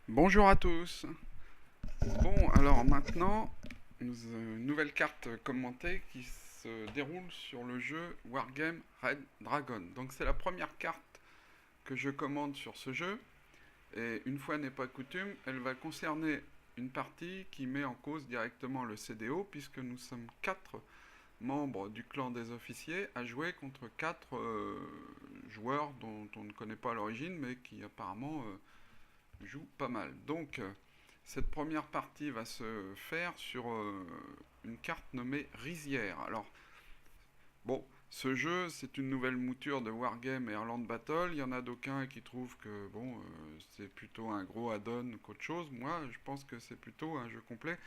Bonjour à tous. Bon, alors maintenant, une nouvelle carte commentée qui se déroule sur le jeu Wargame Red Dragon. Donc c'est la première carte que je commente sur ce jeu. Et une fois n'est pas coutume, elle va concerner une partie qui met en cause directement le CDO, puisque nous sommes 4 membres du clan des officiers à jouer contre 4 joueurs dont on ne connaît pas l'origine, mais qui apparemment joue pas mal. Donc, cette première partie va se faire sur une carte nommée Rizière. Alors, bon, ce jeu, c'est une nouvelle mouture de Wargame et Erland Battle. Il y en a d'aucuns qui trouvent que bon, c'est plutôt un gros add-on qu'autre chose. Moi, je pense que c'est plutôt un jeu complet.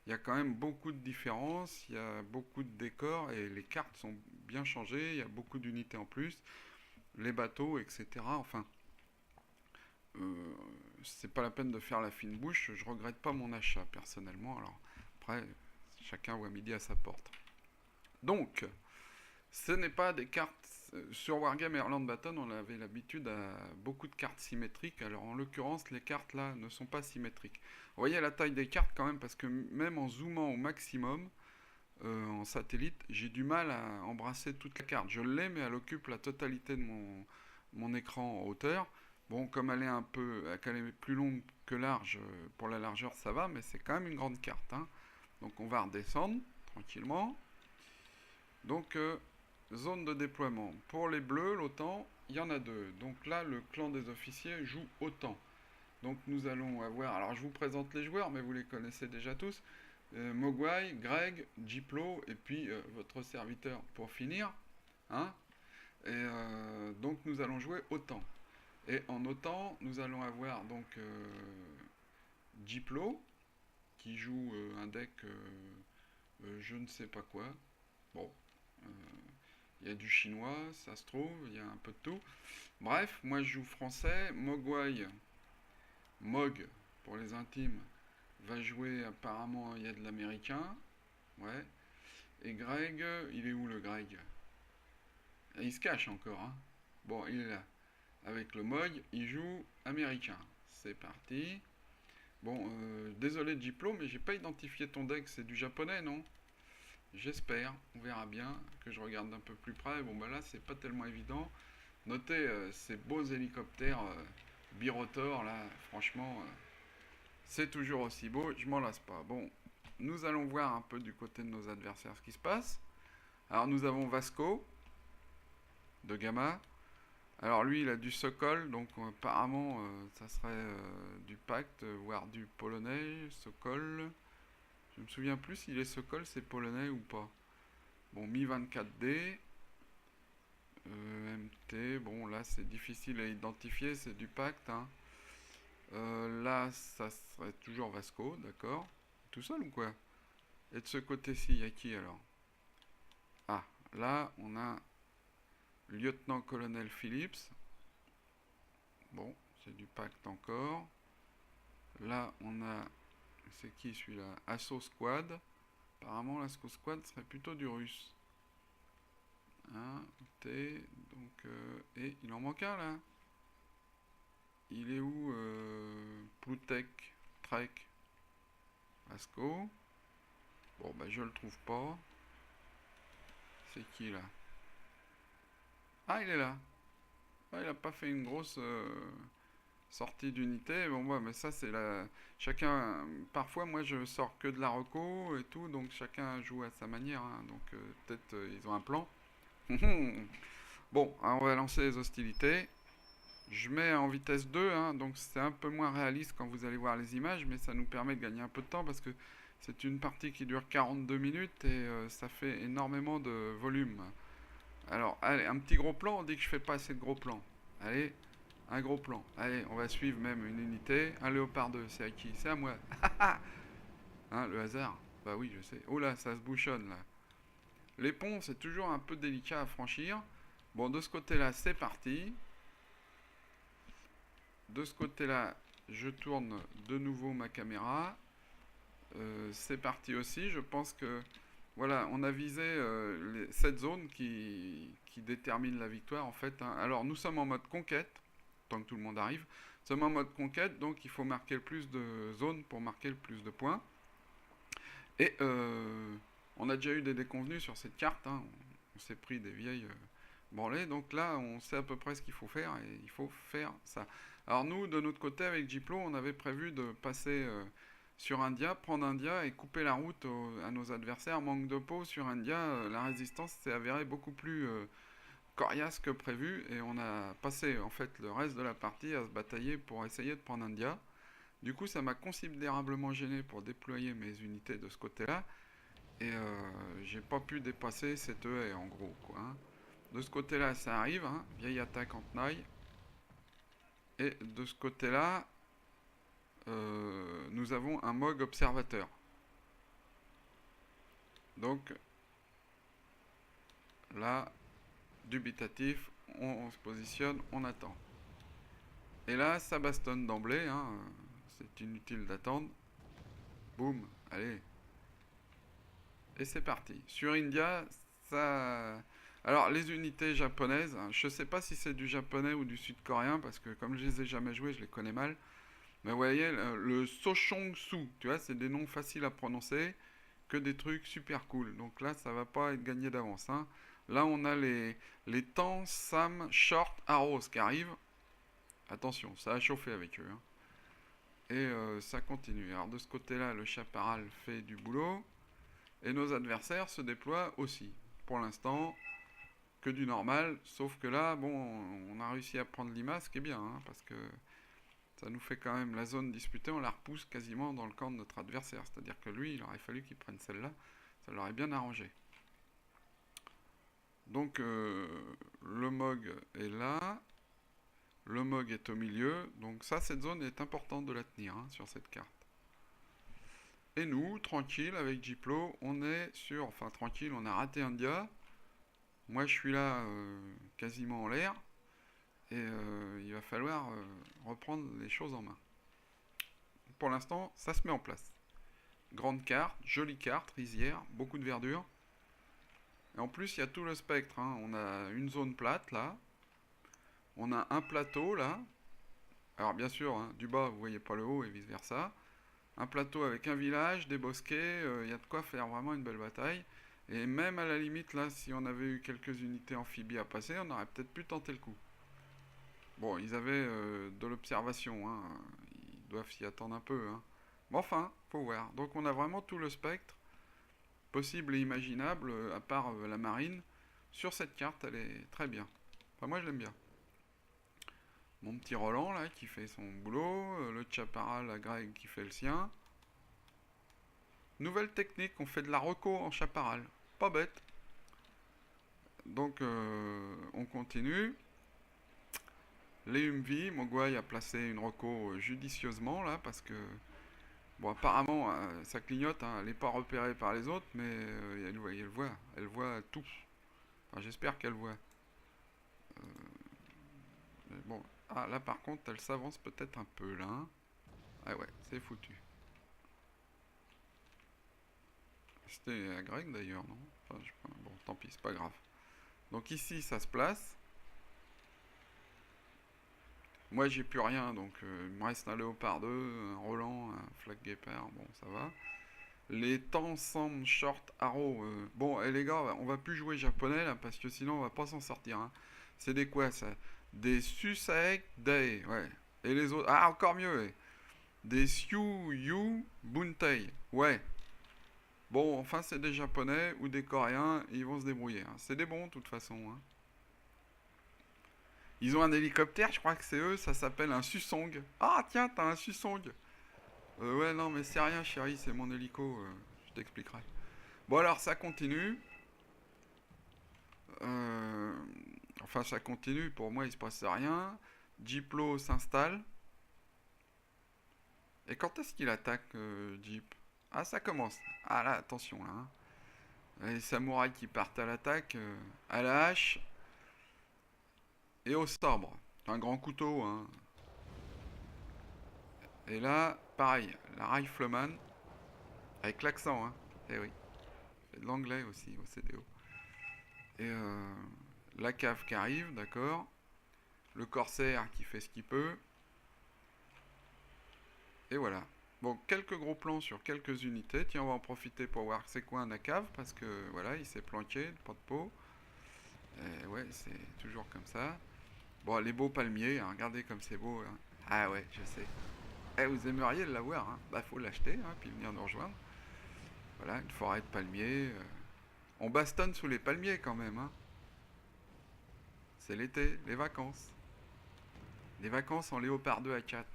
Il y a quand même beaucoup de différences, il y a beaucoup de décors et les cartes sont bien changées. Il y a beaucoup d'unités en plus, les bateaux, etc. Enfin, euh, c'est pas la peine de faire la fine bouche. Je regrette pas mon achat personnellement. Alors après, chacun voit midi à sa porte. Donc, ce n'est pas des cartes. Sur Wargame et Erland Baton, on avait l'habitude à beaucoup de cartes symétriques. Alors en l'occurrence, les cartes là ne sont pas symétriques. Vous voyez la taille des cartes quand même, parce que même en zoomant au maximum, en satellite, j'ai du mal à embrasser toute la carte. Je l'ai, mais elle occupe la totalité de mon écran en hauteur. Bon, comme elle est un peu, qu'elle est plus longue que large, pour la largeur ça va, mais c'est quand même une grande carte, hein. Donc on va redescendre tranquillement. Donc zone de déploiement. Pour les bleus, l'OTAN, il y en a deux. Donc là, le clan des officiers joue OTAN. Donc nous allons avoir, alors je vous présente les joueurs, mais vous les connaissez déjà tous. Mogwai, Greg, Diplo et puis votre serviteur pour finir, hein. Et donc nous allons jouer OTAN. Et en OTAN, nous allons avoir donc Diplo qui joue un deck je ne sais pas quoi. Bon, euh, il y a du chinois, ça se trouve, il y a un peu de tout. Bref, moi je joue français. Mogwai, Mog pour les intimes, va jouer apparemment, il y a de l'américain. Ouais. Et Greg, il est où le Greg? Il se cache encore, hein. Bon, il est là. Avec le Mog, il joue américain. C'est parti. Bon, désolé Diplo, mais j'ai pas identifié ton deck, c'est du japonais, non? J'espère, on verra bien, que je regarde d'un peu plus près. Bon, bah là, c'est pas tellement évident. Notez ces beaux hélicoptères birotor, là, franchement, c'est toujours aussi beau, je m'en lasse pas. Bon, nous allons voir un peu du côté de nos adversaires ce qui se passe. Alors, nous avons Vasco, de Gamma. Alors, lui, il a du Sokol, donc apparemment, ça serait du pacte, voire du polonais, Sokol. Je me souviens plus s'il est Sokol, c'est polonais ou pas. Bon, Mi 24D, MT, bon là c'est difficile à identifier, c'est du pacte, hein. Là ça serait toujours Vasco, d'accord. Tout seul ou quoi? Et de ce côté-ci, il y a qui alors? Ah, là on a lieutenant-colonel Phillips. Bon, c'est du pacte encore. Là on a, c'est qui celui-là? Assaut Squad. Apparemment l'Assaut Squad serait plutôt du russe. Hein, T, donc, et il en manque un là. Il est où Plutek, Trek, Vasco. Bon, bah je le trouve pas. C'est qui là? Ah, il est là. Ouais, il a pas fait une grosse sortie d'unité. Bon, ouais, mais ça, c'est la. Chacun. Parfois, moi, je sors que de la reco et tout, donc chacun joue à sa manière, hein. Donc, peut-être ils ont un plan. Bon, hein, on va lancer les hostilités. Je mets en vitesse 2, hein, donc c'est un peu moins réaliste quand vous allez voir les images, mais ça nous permet de gagner un peu de temps parce que c'est une partie qui dure 42 minutes et ça fait énormément de volume. Alors, allez, un petit gros plan, on dit que je fais pas assez de gros plans. Allez, un gros plan. Allez, on va suivre même une unité. Un léopard 2, c'est à qui? C'est à moi. Hein, le hasard? Bah oui, je sais. Oh là, ça se bouchonne là. Les ponts, c'est toujours un peu délicat à franchir. Bon, de ce côté-là, c'est parti. De ce côté-là, je tourne de nouveau ma caméra. C'est parti aussi. Je pense que voilà, on a visé cette zone qui détermine la victoire en fait, hein. Alors nous sommes en mode conquête, tant que tout le monde arrive. sommes en mode conquête, donc il faut marquer le plus de zones pour marquer le plus de points. Et on a déjà eu des déconvenus sur cette carte, hein. On s'est pris des vieilles branlées, donc là on sait à peu près ce qu'il faut faire, et il faut faire ça. Alors nous, de notre côté, avec Diplo, on avait prévu de passer sur India, prendre India et couper la route à nos adversaires. Manque de peau sur India, la résistance s'est avérée beaucoup plus coriace que prévu, et on a passé en fait le reste de la partie à se batailler pour essayer de prendre India. Du coup, ça m'a considérablement gêné pour déployer mes unités de ce côté-là, et j'ai pas pu dépasser cette haie en gros, quoi, hein. De ce côté-là, ça arrive, hein, vieille attaque en tenaille. Et de ce côté-là, nous avons un MOG observateur. Donc là, dubitatif, on se positionne, on attend. Et là, ça bastonne d'emblée, hein, c'est inutile d'attendre. Boum, allez. Et c'est parti. Sur India, ça... Alors, les unités japonaises, hein, je sais pas si c'est du japonais ou du sud-coréen, parce que comme je les ai jamais joués, je les connais mal. Mais vous voyez, le Sochong-su, tu vois, c'est des noms faciles à prononcer, que des trucs super cool. Donc là, ça va pas être gagné d'avance, hein. Là, on a les Tan Sam Short Arrows qui arrivent. Attention, ça a chauffé avec eux, hein. Et ça continue. Alors de ce côté-là, le chaparral fait du boulot. Et nos adversaires se déploient aussi. Pour l'instant, que du normal. Sauf que là, bon, on a réussi à prendre Lima, ce qui est bien, hein, parce que ça nous fait quand même la zone disputée, on la repousse quasiment dans le camp de notre adversaire. C'est-à-dire que lui, il aurait fallu qu'il prenne celle-là. Ça l'aurait bien arrangé. Donc le MOG est là. Le MOG est au milieu. Donc ça, cette zone est importante de la tenir, hein, sur cette carte. Et nous, tranquille, avec Diplo, on est sur... Enfin, tranquille, on a raté India. Moi, je suis là quasiment en l'air. Et il va falloir reprendre les choses en main. Pour l'instant, ça se met en place. Grande carte, jolie carte, rizière, beaucoup de verdure. Et en plus, il y a tout le spectre, hein. On a une zone plate, là. On a un plateau, là. Alors, bien sûr, hein, du bas, vous voyez pas le haut et vice-versa. Un plateau avec un village, des bosquets. Il y a de quoi faire vraiment une belle bataille. Et même à la limite, là, si on avait eu quelques unités amphibies à passer, on aurait peut-être pu tenter le coup. Bon, ils avaient de l'observation, hein. Ils doivent s'y attendre un peu, hein. Mais enfin, faut voir. Donc on a vraiment tout le spectre possible et imaginable, à part la marine. Sur cette carte, elle est très bien. Enfin, moi, je l'aime bien. Mon petit Roland, là, qui fait son boulot. Le chaparral à Greg qui fait le sien. Nouvelle technique, on fait de la reco en chaparral. Pas bête. Donc, on continue. Les Humvee, Mogwai a placé une reco judicieusement, là, parce que... Bon, apparemment, ça clignote, hein, elle n'est pas repérée par les autres, mais elle voit tout. Enfin, j'espère qu'elle voit. Mais bon, ah, là par contre, elle s'avance peut-être un peu, là, hein. Ah ouais, c'est foutu. C'était à Greg d'ailleurs, non? Enfin, bon, tant pis, c'est pas grave. Donc ici, ça se place. Moi, j'ai plus rien, donc il me reste un Léopard 2, un Roland, un Flag Guépard, bon, ça va. Les temps semblent short arrow. Bon, et les gars, on va plus jouer japonais là, parce que sinon on va pas s'en sortir, hein. C'est des quoi ça? Des Susaek Dai, ouais. Et les autres. Ah, encore mieux, ouais. Des Syu Yu Buntei, ouais. Bon, enfin, c'est des japonais ou des coréens, ils vont se débrouiller, hein. C'est des bons, de toute façon, hein. Ils ont un hélicoptère, je crois que c'est eux, ça s'appelle un Susong. Ah, tiens, t'as un Susong. Ouais, non, mais c'est rien, chérie, c'est mon hélico, je t'expliquerai. Bon, alors, ça continue. Euh, Enfin, ça continue, pour moi, il se passe rien. Diplo s'installe. Et quand est-ce qu'il attaque, Jeep? Ah, ça commence. Ah là, attention, là, hein. Les samouraïs qui partent à l'attaque, à la hache et au sabre. Un grand couteau, hein. Et là, pareil, la rifleman, avec l'accent, hein. Eh oui. Et de l'anglais aussi, au CDO. Et la cave qui arrive, d'accord. Le corsaire qui fait ce qu'il peut. Et voilà. Bon, quelques gros plans sur quelques unités. Tiens, on va en profiter pour voir c'est quoi un ACAV, parce que voilà, il s'est planqué, pas de peau. Et ouais, c'est toujours comme ça. Bon, les beaux palmiers, hein, regardez comme c'est beau. Hein. Ah ouais, je sais. Eh, vous aimeriez l'avoir, hein. Bah, faut l'acheter, hein, puis venir nous rejoindre. Voilà, une forêt de palmiers. On bastonne sous les palmiers quand même, hein. C'est l'été, les vacances. Les vacances en léopard 2 à 4.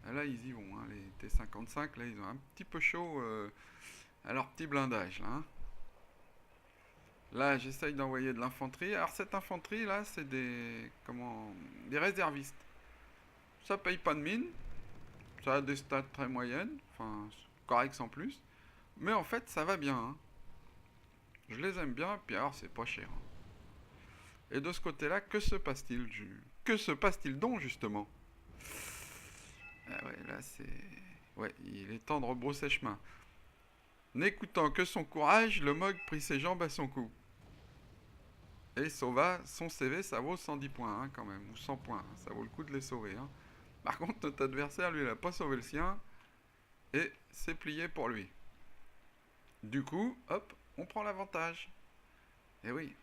Ah, là, ils y vont, hein, les T-55, là, ils ont un petit peu chaud à leur petit blindage, là. Hein. Là, j'essaye d'envoyer de l'infanterie. Alors, cette infanterie, là, c'est des réservistes. Ça paye pas de mine. Ça a des stats très moyennes. Enfin, corrects en plus. Mais en fait, ça va bien. Hein. Je les aime bien. Puis alors, c'est pas cher. Hein. Et de ce côté-là, que se passe-t-il Que se passe-t-il donc, justement? Ah ouais, là, c'est... Ouais, il est temps de rebrousser chemin. N'écoutant que son courage, le Mog prit ses jambes à son cou. Et sauva son CV, ça vaut 110 points, hein, quand même. Ou 100 points, hein, ça vaut le coup de les sauver. Hein. Par contre, notre adversaire, lui, il a pas sauvé le sien. Et c'est plié pour lui. Du coup, hop, on prend l'avantage. Et oui.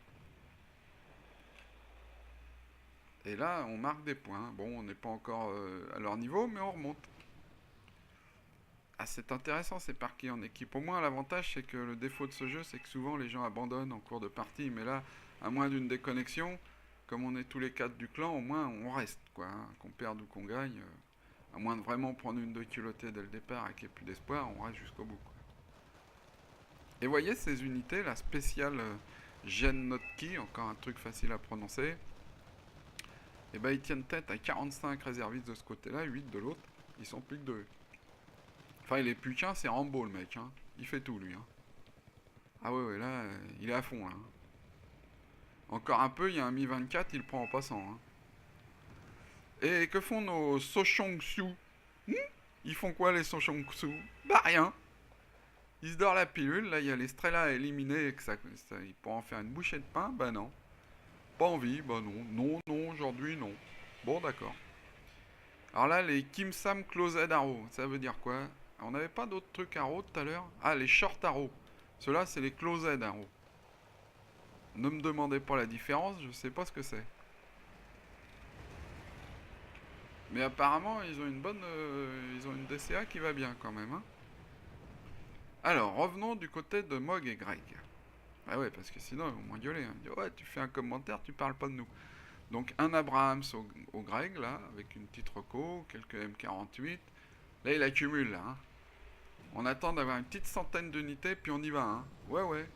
Et là, on marque des points. Bon, on n'est pas encore à leur niveau, mais on remonte. Ah, c'est intéressant ces parties en équipe. Au moins, l'avantage, c'est que le défaut de ce jeu, c'est que souvent les gens abandonnent en cours de partie. Mais là, à moins d'une déconnexion, comme on est tous les quatre du clan, au moins on reste, quoi. Hein. Qu'on perde ou qu'on gagne, à moins de vraiment prendre une de culottée dès le départ et qu'il n'y ait plus d'espoir, on reste jusqu'au bout, quoi. Et voyez ces unités, la spéciale Gen Notki, encore un truc facile à prononcer. Et ben ils tiennent tête à 45 réservistes de ce côté-là, 8 de l'autre. Ils sont plus que 2. Enfin, il est plus qu'un, c'est Rambo le mec. Hein. Il fait tout lui. Hein. Ah ouais, ouais, là, il est à fond. Là. Hein. Encore un peu, il y a un Mi-24, il le prend en passant. Hein. Et que font nos Sochongsu? Ils font quoi les Sochongsu? Bah rien. Ils se dorent la pilule, là il y a les Strela à éliminer, que ils pourront en faire une bouchée de pain, bah non. Pas envie, bah non. Non, non, aujourd'hui non. Bon, d'accord. Alors là, les Kim Sam Closed Arrow, ça veut dire quoi? On n'avait pas d'autres trucs arrow tout à l'heure? Ah, les Short Arrow. Ceux-là, c'est les Closed Arrow. Ne me demandez pas la différence, je sais pas ce que c'est. Mais apparemment, ils ont une bonne... ils ont une DCA qui va bien quand même. Hein. Alors, revenons du côté de Mog et Greg. Ah ouais, parce que sinon, ils vont m'engueuler. Hein. Ils disent, ouais, tu fais un commentaire, tu parles pas de nous. Donc, un Abrahams au Greg, là, avec une petite reco, quelques M48. Là, il accumule, là. Hein. On attend d'avoir une petite centaine d'unités, puis on y va. Hein. Ouais, ouais.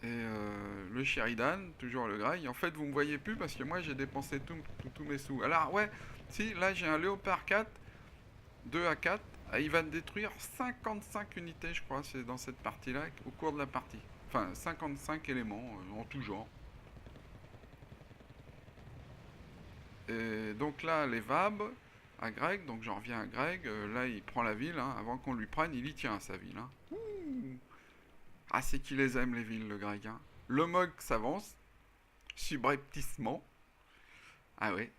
Et le Sheridan, toujours le Greg. En fait, vous me voyez plus parce que moi, j'ai dépensé tous mes sous. Alors, ouais, si, là, j'ai un Léopard 4, 2 à 4. Il va détruire 55 unités, je crois, c'est dans cette partie-là, au cours de la partie. Enfin, 55 éléments, en tout genre. Et donc là, les VAB à Greg, donc j'en reviens à Greg, là il prend la ville, hein, avant qu'on lui prenne, il y tient à sa ville. Hein. Ah, c'est qu'il les aime les villes, le Greg. Hein. Le Mog s'avance, subrepticement. Ah ouais,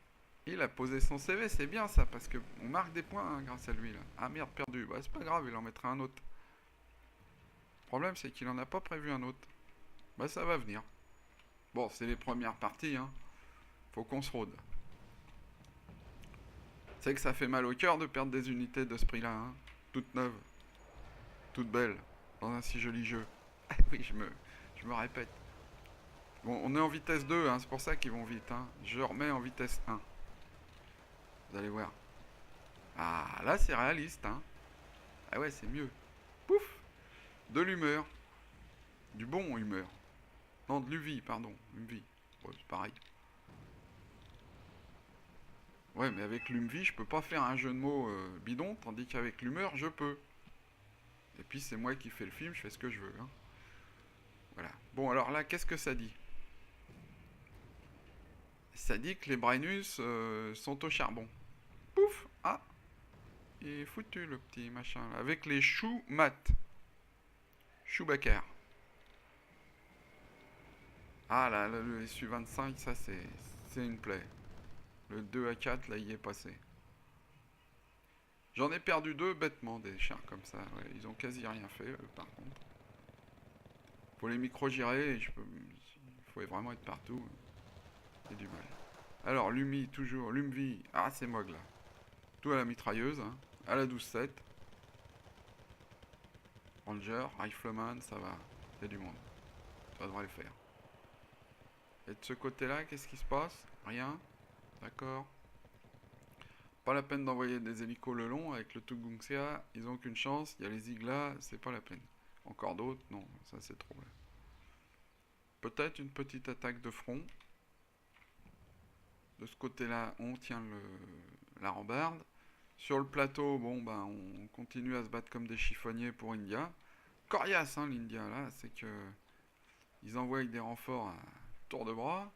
il a posé son CV, c'est bien ça, parce que on marque des points hein, grâce à lui. Là. Ah merde, perdu, bah c'est pas grave, il en mettra un autre. Le problème, c'est qu'il en a pas prévu un autre. Bah ça va venir. Bon, c'est les premières parties, hein. Faut qu'on se rôde. C'est que ça fait mal au cœur de perdre des unités de ce prix-là, hein. Toutes neuves, toutes belles, dans un si joli jeu. Ah oui, je me répète. Bon, on est en vitesse 2, hein, c'est pour ça qu'ils vont vite. Hein. Je remets en vitesse 1. Vous allez voir. Ah, là c'est réaliste, hein. Ah ouais, c'est mieux. Pouf. De l'humeur. Du bon humeur. Non, de l'UV, pardon. UV. Ouais, c'est pareil. Ouais, mais avec l'UMV, je peux pas faire un jeu de mots bidon, tandis qu'avec l'humeur, je peux. Et puis c'est moi qui fais le film, je fais ce que je veux. Hein. Voilà. Bon, alors là, qu'est-ce que ça dit? Ça dit que les Brennus sont au charbon. Pouf. Ah. Il est foutu le petit machin là. Avec les choux mat. Chewbacca. Ah là, le SU-25, ça c'est une plaie. Le 2 à 4, là, il est passé. J'en ai perdu deux bêtement, des chars comme ça. Ouais, ils ont quasi rien fait, par contre. Faut les micro-girer, il faut vraiment être partout. C'est du mal. Alors, Lumi, toujours. Lumvi. Ah, c'est Mog, là. Tout à la mitrailleuse, hein. À la 12-7. Ranger, Rifleman, ça va. Il y a du monde. Ça devrait le faire. Et de ce côté-là, qu'est-ce qui se passe? Rien. D'accord. Pas la peine d'envoyer des hélicos le long avec le Tugungsia. Ils ont aucune chance. Il y a les Iglas, c'est pas la peine. Encore d'autres? Non, ça c'est trop. Là. Peut-être une petite attaque de front. De ce côté-là, on tient la rambarde. Sur le plateau, bon, ben, on continue à se battre comme des chiffonniers pour India. Coriace, hein, l'India, là, c'est que ils envoient des renforts à tour de bras.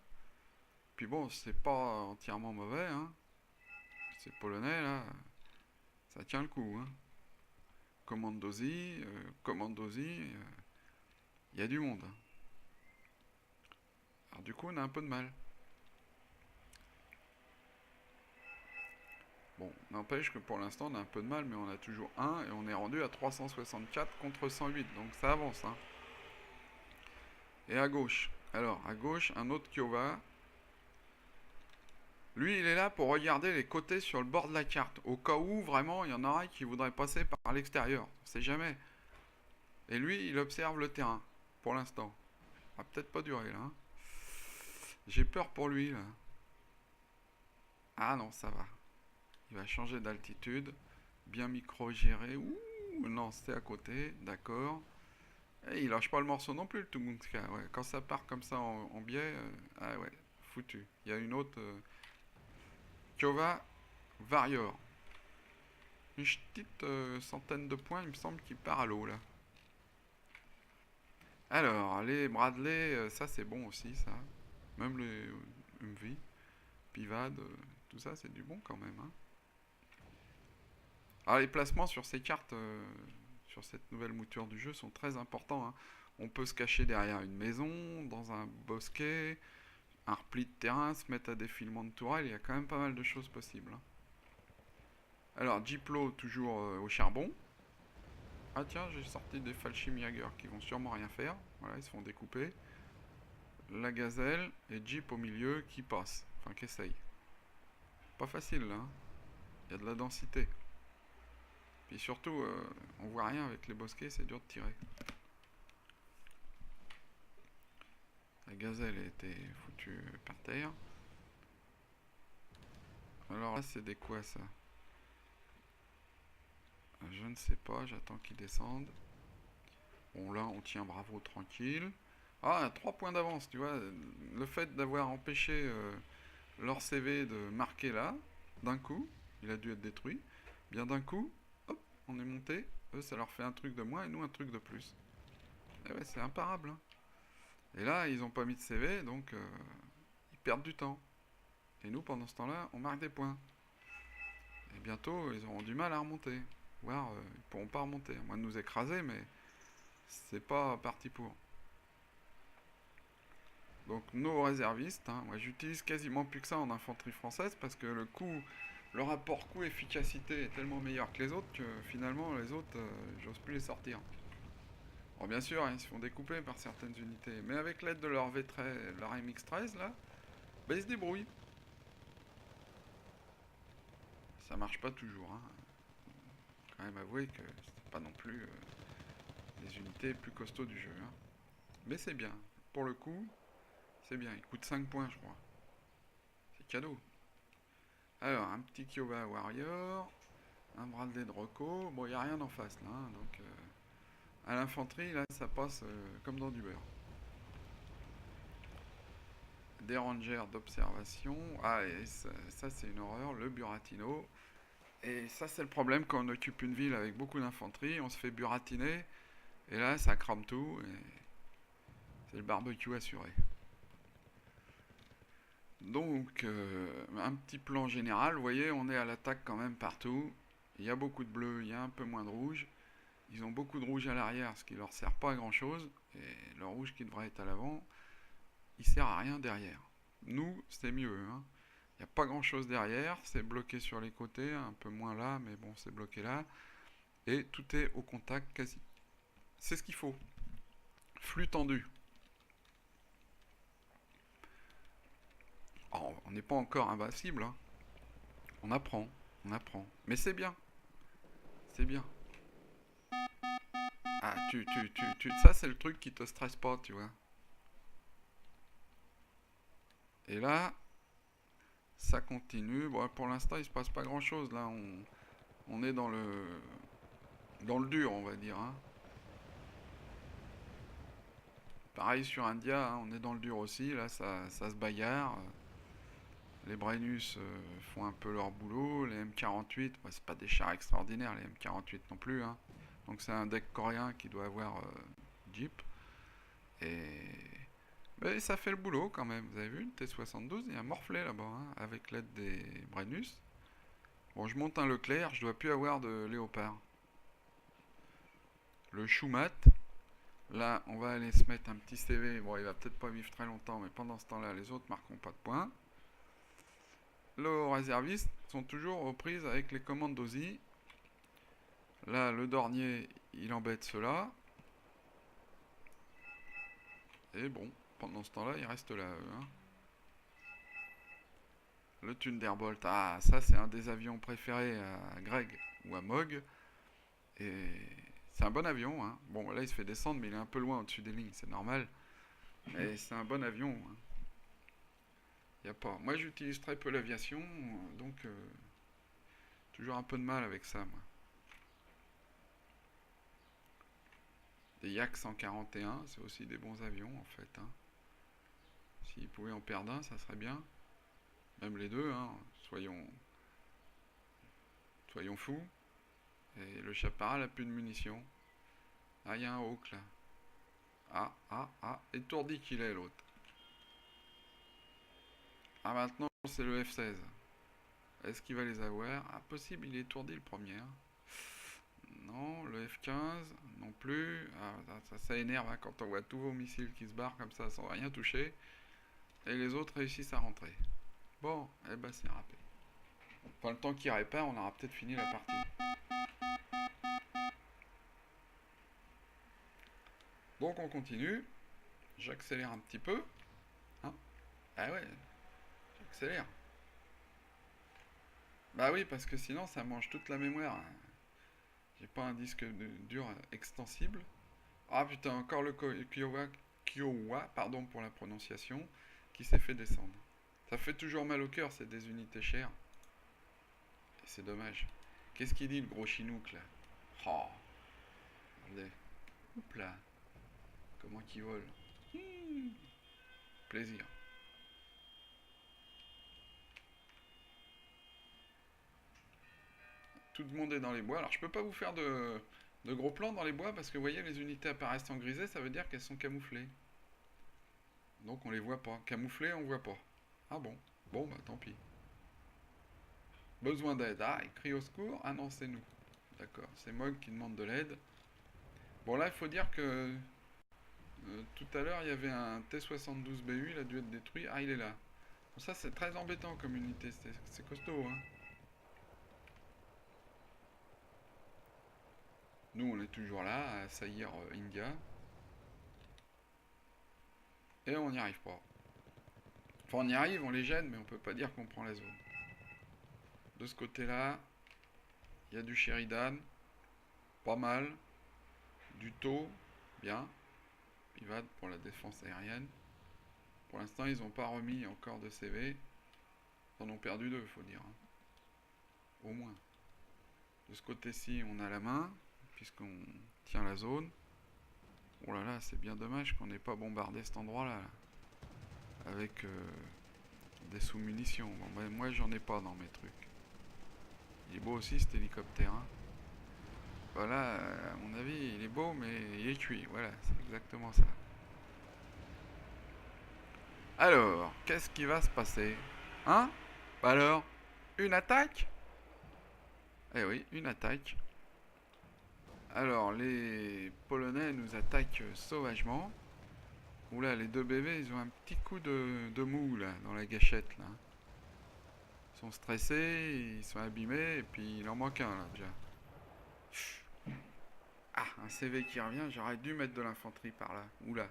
Puis bon, c'est pas entièrement mauvais, hein. Ces Polonais, là, ça tient le coup, hein. Commandosi, il y a du monde. Hein. Alors du coup, on a un peu de mal. Bon, n'empêche que pour l'instant, on a un peu de mal, mais on a toujours 1 et on est rendu à 364 contre 108, donc ça avance. Hein. Et à gauche, alors à gauche, un autre Kiowa. Lui, il est là pour regarder les côtés sur le bord de la carte, au cas où vraiment il y en aura qui voudraient passer par l'extérieur. On sait jamais. Et lui, il observe le terrain, pour l'instant. Ça va peut-être pas durer là. Hein. J'ai peur pour lui là. Ah non, ça va. Il va changer d'altitude. Bien micro-géré. Ouh, non, c'était à côté. D'accord. Et il lâche pas le morceau non plus, le Tunguska. Ouais. Quand ça part comme ça en biais, ah ouais, foutu. Il y a une autre. Kiowa Warrior. Une petite centaine de points, il me semble, qui part à l'eau là. Alors, les Bradley, ça c'est bon aussi, ça. Même les Humvee, Pivad, tout ça c'est du bon quand même. Hein. Alors, les placements sur ces cartes, sur cette nouvelle mouture du jeu, sont très importants. Hein. On peut se cacher derrière une maison, dans un bosquet, un repli de terrain, se mettre à défilement de tourelle, il y a quand même pas mal de choses possibles. Hein. Alors, Diplo, toujours au charbon. Ah tiens, j'ai sorti des Fallschirmjäger qui vont sûrement rien faire. Voilà, ils se font découper. La gazelle et Jeep au milieu qui passe. Enfin, qui essaye. Pas facile là. Hein. Il y a de la densité. Puis surtout, on voit rien avec les bosquets, c'est dur de tirer. La gazelle a été foutue par terre. Alors là, c'est des quoi ça? Je ne sais pas, j'attends qu'ils descendent. Bon là, on tient bravo tranquille. Ah, 3 points d'avance, tu vois. Le fait d'avoir empêché leur CV de marquer là, d'un coup, il a dû être détruit. Bien d'un coup, hop, on est monté. Eux, ça leur fait un truc de moins et nous un truc de plus. Et ouais, c'est imparable. Hein. Et là, ils n'ont pas mis de CV, donc ils perdent du temps. Et nous, pendant ce temps-là, on marque des points. Et bientôt, ils auront du mal à remonter. Voire, ils pourront pas remonter. À moins de nous écraser, mais c'est pas parti pour. Donc nos réservistes, hein, moi j'utilise quasiment plus que ça en infanterie française parce que le rapport coût-efficacité est tellement meilleur que les autres que finalement les autres, j'ose plus les sortir. Bon bien sûr, hein, ils se font découper par certaines unités, mais avec l'aide de leur V13, leur MX-13 là, bah, ils se débrouillent. Ça marche pas toujours, hein. Faut quand même avouer que c'est pas non plus les unités les plus costauds du jeu. Hein. Mais c'est bien, pour le coup, c'est bien, il coûte 5 points je crois. C'est cadeau. Alors, un petit Kiowa Warrior, un Bradley de Rocco. Bon, il n'y a rien en face là, hein, donc à l'infanterie, là, ça passe comme dans du beurre. Des rangers d'observation. Ah, et ça c'est une horreur, le Buratino. Et ça, c'est le problème quand on occupe une ville avec beaucoup d'infanterie, on se fait buratiner, et là, ça crame tout, et c'est le barbecue assuré. Donc, un petit plan général, vous voyez, on est à l'attaque quand même partout. Il y a beaucoup de bleu, il y a un peu moins de rouge. Ils ont beaucoup de rouge à l'arrière, ce qui leur sert pas à grand chose. Et le rouge qui devrait être à l'avant, il sert à rien derrière. Nous, c'est mieux. Hein. Il n'y a pas grand chose derrière, c'est bloqué sur les côtés, un peu moins là, mais bon, c'est bloqué là. Et tout est au contact quasi. C'est ce qu'il faut. Flux tendu. Oh, on n'est pas encore invincible, hein. On apprend, on apprend. Mais c'est bien, c'est bien. Ah, ça c'est le truc qui te stresse pas, tu vois. Et là, ça continue. Bon, pour l'instant, il se passe pas grand chose. Là, on est dans le dur, on va dire, hein. Pareil sur India, hein, on est dans le dur aussi. Là, ça se bagarre. Les Brennus font un peu leur boulot. Les M48, bah, c'est pas des chars extraordinaires, les M48 non plus, hein. Donc c'est un deck coréen qui doit avoir Jeep. Et mais ça fait le boulot quand même. Vous avez vu, une T72, il y a un morflé là-bas, hein, avec l'aide des Brennus. Bon, je monte un Leclerc, je dois plus avoir de Léopard. Le Schumat, là, on va aller se mettre un petit CV. Bon, il va peut-être pas vivre très longtemps, mais pendant ce temps-là, les autres marqueront pas de points. Les réservistes sont toujours aux prises avec les commandes d'Ozi. Là, le Dornier, il embête ceux-là. Et bon, pendant ce temps-là, il reste là, eux, hein. Le Thunderbolt, ah, ça c'est un des avions préférés à Greg ou à Mog. Et c'est un bon avion, hein. Bon, là il se fait descendre, mais il est un peu loin au-dessus des lignes, c'est normal. Mais c'est un bon avion, hein. Y a pas. Moi j'utilise très peu l'aviation, donc toujours un peu de mal avec ça, moi. Des Yak 141, c'est aussi des bons avions en fait, hein. S'ils pouvaient en perdre un, ça serait bien. Même les deux, hein. Soyons fous. Et le Chaparral a plus de munitions. Ah, il y a un Hawk là. Étourdi qu'il est l'autre. Ah, maintenant c'est le F-16. Est-ce qu'il va les avoir? Ah, possible, il est étourdi le premier, hein. Non, le F-15 non plus. Ah, ça énerve, hein, quand on voit tous vos missiles qui se barrent comme ça sans rien toucher. Et les autres réussissent à rentrer. Bon, eh ben c'est râpé. Enfin, le temps qu'il répare, on aura peut-être fini la partie. Donc on continue. J'accélère un petit peu. Hein. Ah ouais, j'accélère. Bah oui, parce que sinon ça mange toute la mémoire. J'ai pas un disque dur extensible. Ah putain, encore le Kiowa, pardon pour la prononciation, qui s'est fait descendre. Ça fait toujours mal au cœur, c'est des unités chères. Et c'est dommage. Qu'est-ce qu'il dit le gros chinook là? Oh, regardez. Oups là. Comment qu'il vole. Plaisir. Tout le monde est dans les bois. Alors je peux pas vous faire de gros plans dans les bois parce que vous voyez les unités apparaissent en grisé, ça veut dire qu'elles sont camouflées. Donc on les voit pas. Camouflées, on voit pas. Ah bon. Bon bah tant pis. Besoin d'aide. Ah, il crie au secours. Ah non, c'est nous. D'accord. C'est Mog qui demande de l'aide. Bon là, il faut dire que tout à l'heure, il y avait un T-72BU, il a dû être détruit. Ah, il est là. Bon, ça, c'est très embêtant comme unité. C'est costaud, hein. Nous, on est toujours là, à saillir India. Et on n'y arrive pas. Enfin, on y arrive, on les gêne, mais on peut pas dire qu'on prend la zone. De ce côté-là, il y a du Sheridan. Pas mal. Du taux, bien. Pivad pour la défense aérienne. Pour l'instant, ils n'ont pas remis encore de CV. Ils en ont perdu deux, il faut dire, hein. Au moins. De ce côté-ci, on a la main, puisqu'on tient la zone. Oh là là, c'est bien dommage qu'on n'ait pas bombardé cet endroit-là, là, avec des sous-munitions. Bon, ben, moi, j'en ai pas dans mes trucs. Il est beau aussi, cet hélicoptère, hein. Voilà, à mon avis, il est beau, mais il est cuit. Voilà, c'est exactement ça. Alors, qu'est-ce qui va se passer? Hein? Bah alors, une attaque? Eh oui, une attaque. Alors, les Polonais nous attaquent sauvagement. Oula, les deux bébés, ils ont un petit coup de mou, là, dans la gâchette, là. sont stressés, ils sont abîmés, et puis il en manque un là déjà. Ah, un CV qui revient, j'aurais dû mettre de l'infanterie par là. Oula,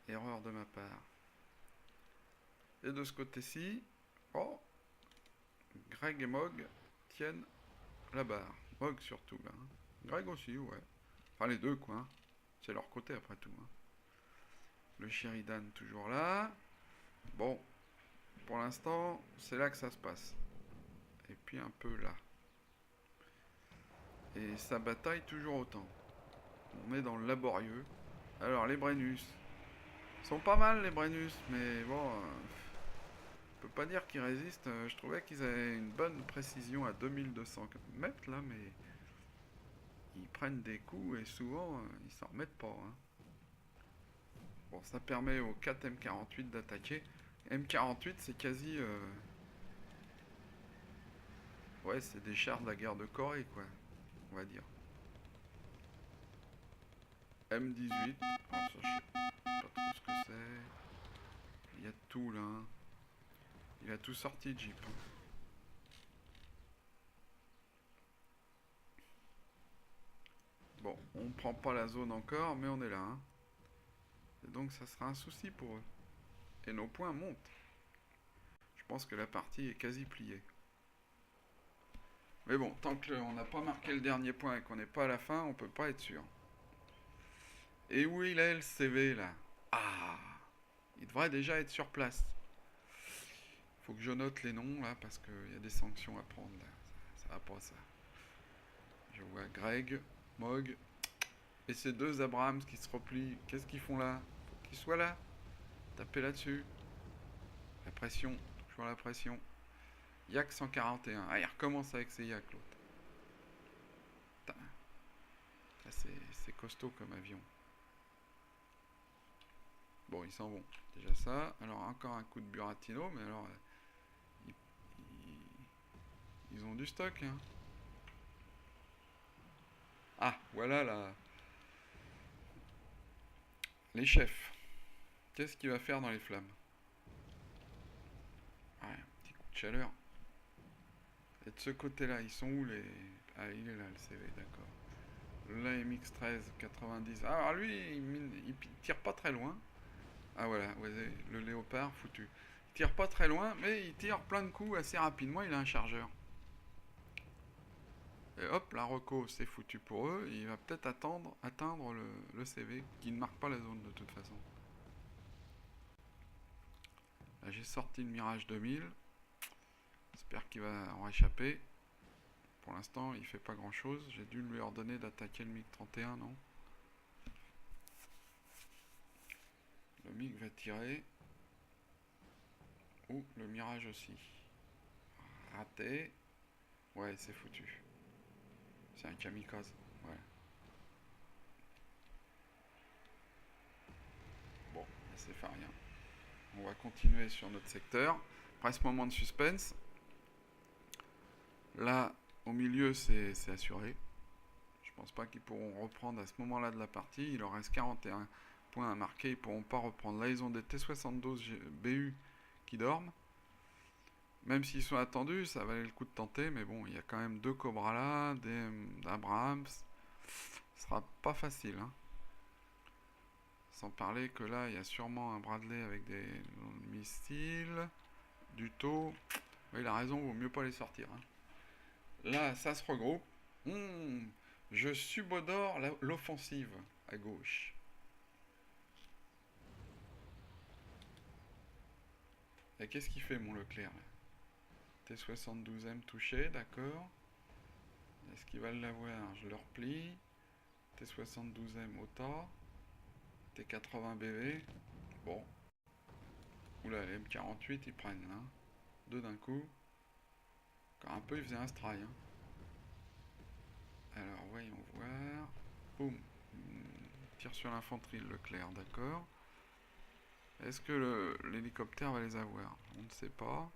erreur de ma part. Et de ce côté-ci, oh, Greg et Mog tiennent la barre. Mog surtout là. Greg aussi, ouais. Enfin les deux quoi. Hein. C'est leur côté après tout. Hein. Le Sheridan toujours là. Bon, pour l'instant, c'est là que ça se passe. Et puis un peu là. Et ça bataille toujours autant. On est dans le laborieux. Alors les Brennus. Sont pas mal les Brennus, mais bon... on peut pas dire qu'ils résistent. Je trouvais qu'ils avaient une bonne précision à 2200 mètres là, mais... ils prennent des coups et souvent ils s'en remettent pas. Hein. Bon, ça permet aux 4 M48 d'attaquer. M48 c'est quasi... ouais, c'est des chars de la guerre de Corée quoi, on va dire. M18, alors ça je sais pas trop ce que c'est. Il y a tout là. Hein. Il a tout sorti Jeep. Hein. Bon, on prend pas la zone encore, mais on est là. Hein. Et donc ça sera un souci pour eux. Et nos points montent. Je pense que la partie est quasi pliée. Mais bon, tant qu'on n'a pas marqué le dernier point et qu'on n'est pas à la fin, on peut pas être sûr. Et où il est le CV là? Ah, il devrait déjà être sur place. Faut que je note les noms là parce qu'il y a des sanctions à prendre là. Ça va pas ça. Je vois Greg, Mog et ces deux Abrams qui se replient. Qu'est-ce qu'ils font là? Faut qu'ils soient là. Tapez là-dessus. La pression, toujours la pression. Yak 141. Ah, il recommence avec ses Yak l'autre. C'est costaud comme avion. Bon, ils s'en vont. Déjà ça. Alors encore un coup de Buratino, mais alors ils, ils ont du stock. Hein. Ah, voilà là. Les chefs. Qu'est-ce qu'il va faire dans les flammes? Ouais, un petit coup de chaleur. Et de ce côté-là, ils sont où les... Ah, il est là le CV, d'accord. Le MX-13 90. Alors lui, il tire pas très loin. Ah voilà, ouais, le léopard foutu. Il tire pas très loin, mais il tire plein de coups assez rapidement. Il a un chargeur. Et hop, la reco, c'est foutu pour eux. Il va peut-être atteindre le CV, qui ne marque pas la zone de toute façon. Là, j'ai sorti le Mirage 2000. J'espère qu'il va en échapper. Pour l'instant, il fait pas grand chose. J'ai dû lui ordonner d'attaquer le MiG-31, non? Le MiG va tirer. Ou le Mirage aussi. Raté. Ouais, c'est foutu. C'est un kamikaze. Ouais. Bon, c'est fait rien. On va continuer sur notre secteur. Après ce moment de suspense. Là, au milieu, c'est assuré. Je pense pas qu'ils pourront reprendre à ce moment-là de la partie. Il leur reste 41 points à marquer. Ils pourront pas reprendre. Là, ils ont des T-72 BU qui dorment. Même s'ils sont attendus, ça valait le coup de tenter. Mais bon, il y a quand même deux Cobra là, des Abrams. Ce sera pas facile. Hein. Sans parler que là, il y a sûrement un Bradley avec des missiles. Du taux. Oui, il a raison, vaut mieux pas les sortir. Hein. Là, ça se regroupe. Je subodore l'offensive à gauche. Et qu'est-ce qu'il fait, mon Leclerc là? T72M touché, d'accord. Est-ce qu'il va l'avoir? Je le replie. T72M au tas. T80 BV. Bon. Oula, les M48 ils prennent. Hein. Deux d'un coup. Encore un peu, il faisait un stray. Hein. Alors, voyons voir. Boum. Tire sur l'infanterie, Leclerc, d'accord. Est-ce que l'hélicoptère va les avoir? On ne sait pas.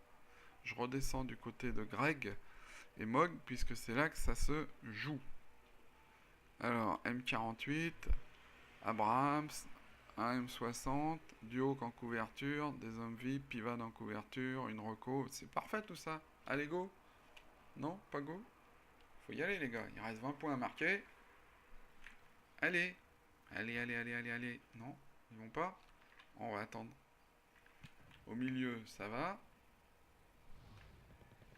Je redescends du côté de Greg et Mog, puisque c'est là que ça se joue. Alors, M48, Abrams, un M60, duo en couverture, des hommes VIP, pivot en couverture, une reco. C'est parfait tout ça. Allez, go. Non, pas go. Faut y aller, les gars. Il reste 20 points à marquer. Allez. Allez, allez, allez, allez, allez. Non, ils vont pas. On va attendre. Au milieu, ça va.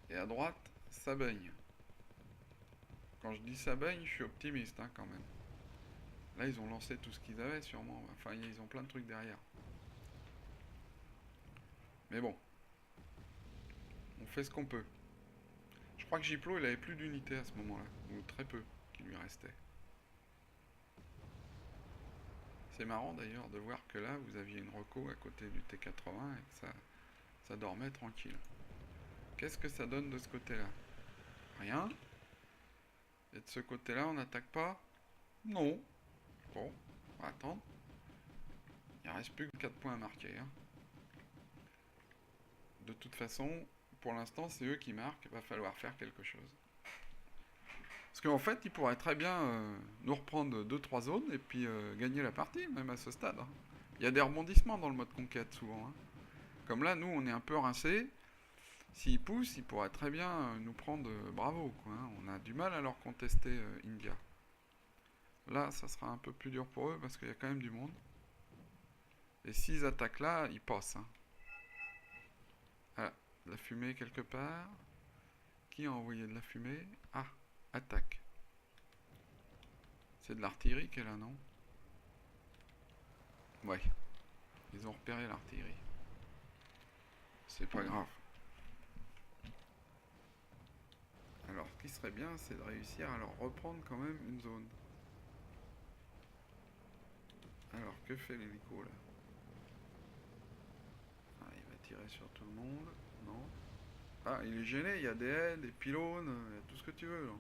Et à droite, ça baigne. Quand je dis ça baigne, je suis optimiste hein, quand même. Là, ils ont lancé tout ce qu'ils avaient sûrement. Enfin, ils ont plein de trucs derrière. Mais bon. On fait ce qu'on peut. Je crois que Giplo, il avait plus d'unités à ce moment-là. Ou très peu qui lui restait. C'est marrant d'ailleurs de voir que là, vous aviez une reco à côté du T80 et que ça dormait tranquille. Qu'est-ce que ça donne de ce côté-là? Rien. Et de ce côté-là, on n'attaque pas? Non. Bon, on va attendre. Il ne reste plus que 4 points à marquer. Hein. De toute façon, pour l'instant, c'est eux qui marquent. Il va falloir faire quelque chose. Parce qu'en fait, ils pourraient très bien nous reprendre 2-3 zones et puis gagner la partie, même à ce stade. Hein. Il y a des rebondissements dans le mode conquête, souvent. Hein. Comme là, nous, on est un peu rincés. S'ils poussent, ils pourraient très bien nous prendre bravo. Quoi, hein. On a du mal à leur contester India. Là, ça sera un peu plus dur pour eux parce qu'il y a quand même du monde. Et s'ils attaquent là, ils passent. Hein. Ah, de la fumée quelque part. Qui a envoyé de la fumée? Ah, attaque. C'est de l'artillerie qu'elle a, non? Ouais. Ils ont repéré l'artillerie. C'est pas grave. Alors, ce qui serait bien, c'est de réussir à leur reprendre quand même une zone. Alors, que fait l'hélico, là? Ah, il va tirer sur tout le monde. Non. Ah, il est gêné, il y a des haies, des pylônes, il y a tout ce que tu veux, là.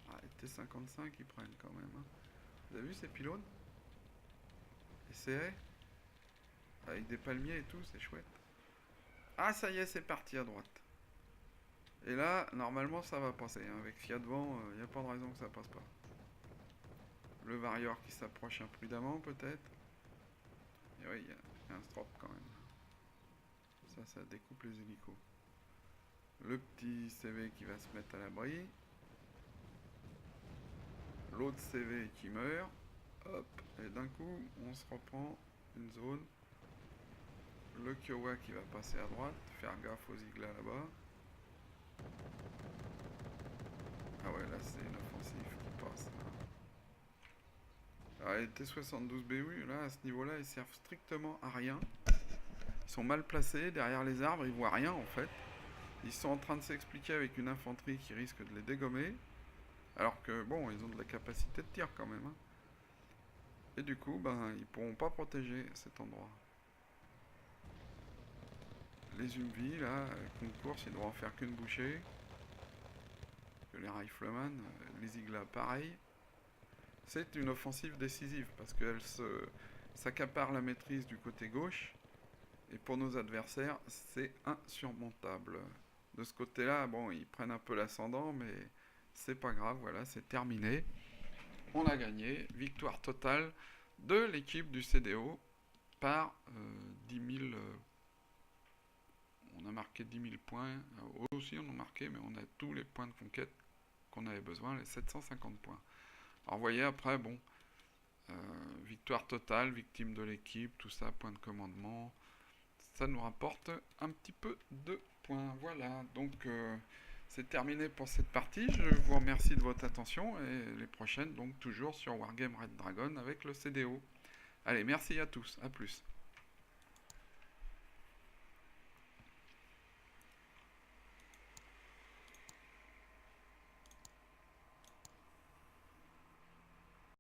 Ah, les T55, ils prennent quand même. Hein. Vous avez vu ces pylônes? Et ces haies? Avec des palmiers et tout, c'est chouette. Ah, ça y est, c'est parti à droite. Et là, normalement, ça va passer. Hein. Avec Fiat devant, il n'y a pas de raison que ça passe pas. Le Warrior qui s'approche imprudemment, peut-être. Et oui, il y a un strop quand même. Ça découpe les hélicos. Le petit CV qui va se mettre à l'abri. L'autre CV qui meurt. Hop. Et d'un coup, on se reprend une zone. Le Kiowa qui va passer à droite. Faire gaffe aux Igla là-bas. Ah ouais, là c'est une offensive qui passe. Alors les T72BU, là, à ce niveau-là, ils servent strictement à rien. Ils sont mal placés, derrière les arbres, ils voient rien en fait. Ils sont en train de s'expliquer avec une infanterie qui risque de les dégommer. Alors que, bon, ils ont de la capacité de tir quand même. Hein. Et du coup, ben, ils pourront pas protéger cet endroit. Les Humvee, là, concours, ils devront en faire qu'une bouchée. Que les Rifleman, les Igla, pareil. C'est une offensive décisive parce qu'elle s'accapare la maîtrise du côté gauche. Et pour nos adversaires, c'est insurmontable. De ce côté-là, bon, ils prennent un peu l'ascendant, mais c'est pas grave, voilà, c'est terminé. On a gagné, victoire totale de l'équipe du CDO par 10 000... on a marqué 10 000 points. Eux aussi, on a marqué, mais on a tous les points de conquête qu'on avait besoin, les 750 points. Alors, vous voyez, après, bon, victoire totale, victime de l'équipe, tout ça, point de commandement... ça nous rapporte un petit peu de points. Voilà, donc c'est terminé pour cette partie. Je vous remercie de votre attention et les prochaines, donc toujours sur Wargame Red Dragon avec le CDO. Allez, merci à tous, à plus.